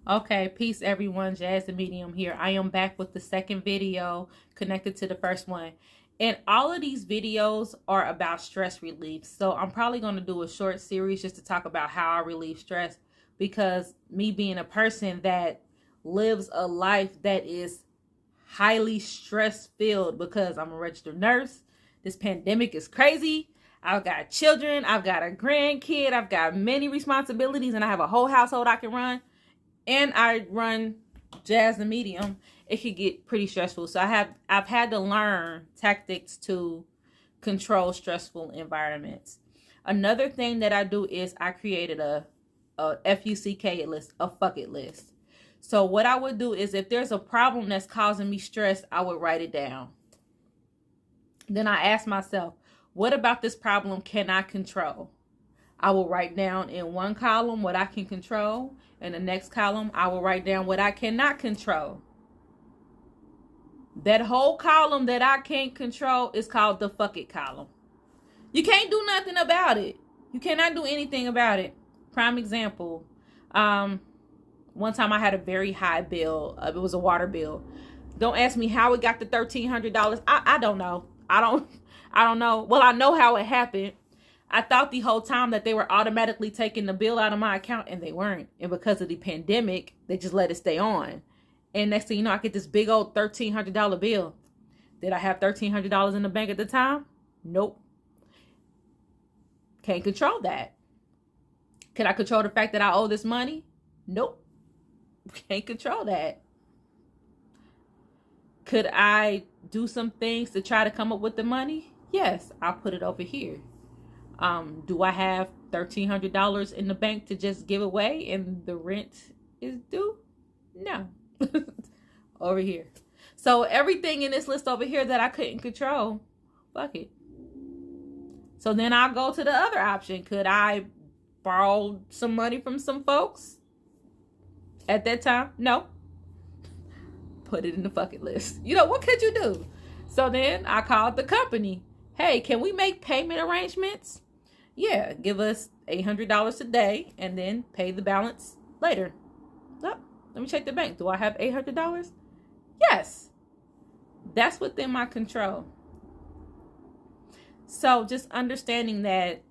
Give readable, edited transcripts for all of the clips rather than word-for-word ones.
Okay, peace everyone. Jazz the Medium here. I am back with the second video connected to the first one. And all of these videos are about stress relief. So I'm probably going to do a short series just to talk about how I relieve stress, because me being a person that lives a life that is highly stress filled, because I'm a registered nurse. This pandemic is crazy. I've got children, I've got a grandkid, I've got many responsibilities, and I have a whole household I can run. And I run Jazz the Medium. It could get pretty stressful. So I've had to learn tactics to control stressful environments. Another thing that I do is I created a FUCK list, a fuck it list. So what I would do is if there's a problem that's causing me stress, I would write it down. Then I ask myself, what about this problem can I control? I will write down in one column what I can control. In the next column, I will write down what I cannot control. That whole column that I can't control is called the fuck it column. You can't do nothing about it. You cannot do anything about it. Prime example. One time I had a very high bill. It was a water bill. Don't ask me how it got to $1,300. I don't know. I don't know. Well, I know how it happened. I thought the whole time that they were automatically taking the bill out of my account, and they weren't. And because of the pandemic, they just let it stay on. And next thing you know, I get this big old $1,300 bill. Did I have $1,300 in the bank at the time? Nope. Can't control that. Can I control the fact that I owe this money? Nope. Can't control that. Could I do some things to try to come up with the money? Yes, I'll put it over here. Do I have $1,300 in the bank to just give away and the rent is due? No. Over here. So everything in this list over here that I couldn't control, fuck it. So then I'll go to the other option. Could I borrow some money from some folks at that time? No. Put it in the fuck it list. You know, what could you do? So then I called the company. Hey, can we make payment arrangements? Yeah, give us $800 today and then pay the balance later. Oh, let me check the bank. Do I have $800? Yes. That's within my control. So just understanding that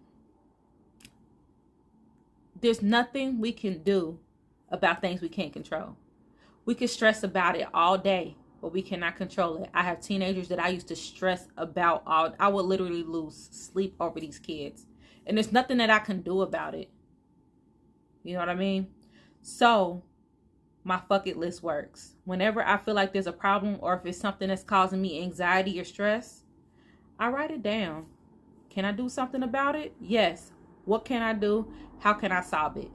there's nothing we can do about things we can't control. We can stress about it all day, but we cannot control it. I have teenagers that I used to stress about I would literally lose sleep over these kids. And there's nothing that I can do about it. You know what I mean? So my fuck it list works. Whenever I feel like there's a problem, or if it's something that's causing me anxiety or stress, I write it down. Can I do something about it? Yes. What can I do? How can I solve it?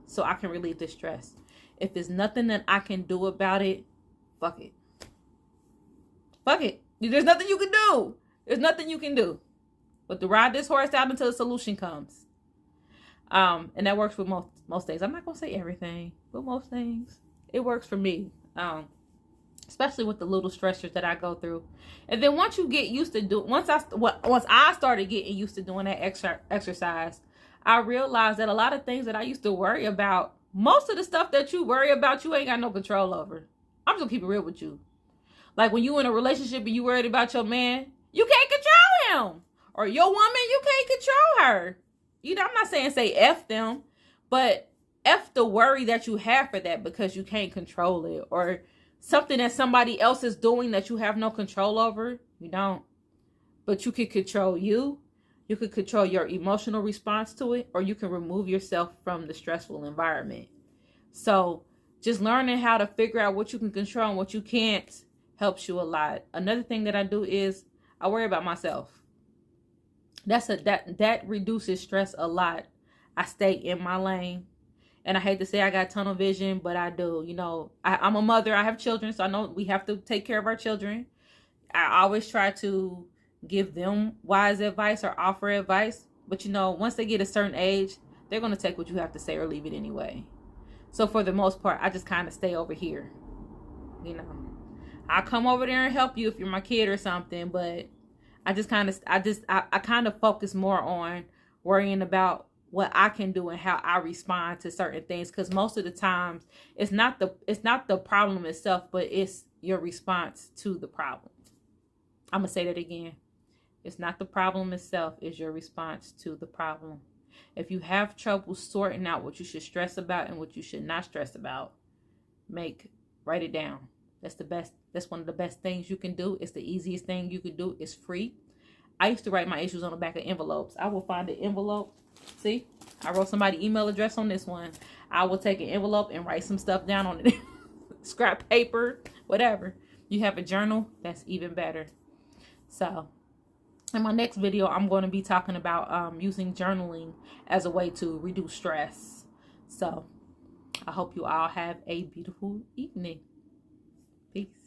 So I can relieve the stress. If there's nothing that I can do about it, fuck it. Fuck it. There's nothing you can do. There's nothing you can do but to ride this horse out until the solution comes. And that works for most things. I'm not going to say everything, but most things. It works for me. Especially with the little stressors that I go through. And then once you get used to once I started getting used to doing that exercise, I realized that a lot of things that I used to worry about, most of the stuff that you worry about, you ain't got no control over. I'm just gonna keep it real with you. Like when you in a relationship and you worried about your man, you can't control him. Or your woman, you can't control her. You know, I'm not saying say F them, but F the worry that you have for that because you can't control it. Or something that somebody else is doing that you have no control over. You don't. But you can control you. You can control your emotional response to it, or you can remove yourself from the stressful environment. So just learning how to figure out what you can control and what you can't helps you a lot. Another thing that I do is I worry about myself. That reduces stress a lot. I stay in my lane. And I hate to say I got tunnel vision, but I do. You know, I'm a mother. I have children, so I know we have to take care of our children. I always try to give them wise advice or offer advice. But, you know, once they get a certain age, they're going to take what you have to say or leave it anyway. So for the most part, I just kind of stay over here. You know, I'll come over there and help you if you're my kid or something. But I kind of focus more on worrying about what I can do and how I respond to certain things. Because most of the times it's not the problem itself, but it's your response to the problem. I'm gonna say that again. It's not the problem itself, it's your response to the problem. If you have trouble sorting out what you should stress about and what you should not stress about, write it down. That's one of the best things you can do. It's the easiest thing you can do. It's free. I used to write my issues on the back of envelopes. I will find an envelope. See, I wrote somebody's email address on this one. I will take an envelope and write some stuff down on it. Scrap paper, whatever. You have a journal, that's even better. So in my next video, I'm going to be talking about using journaling as a way to reduce stress. So I hope you all have a beautiful evening. Peace.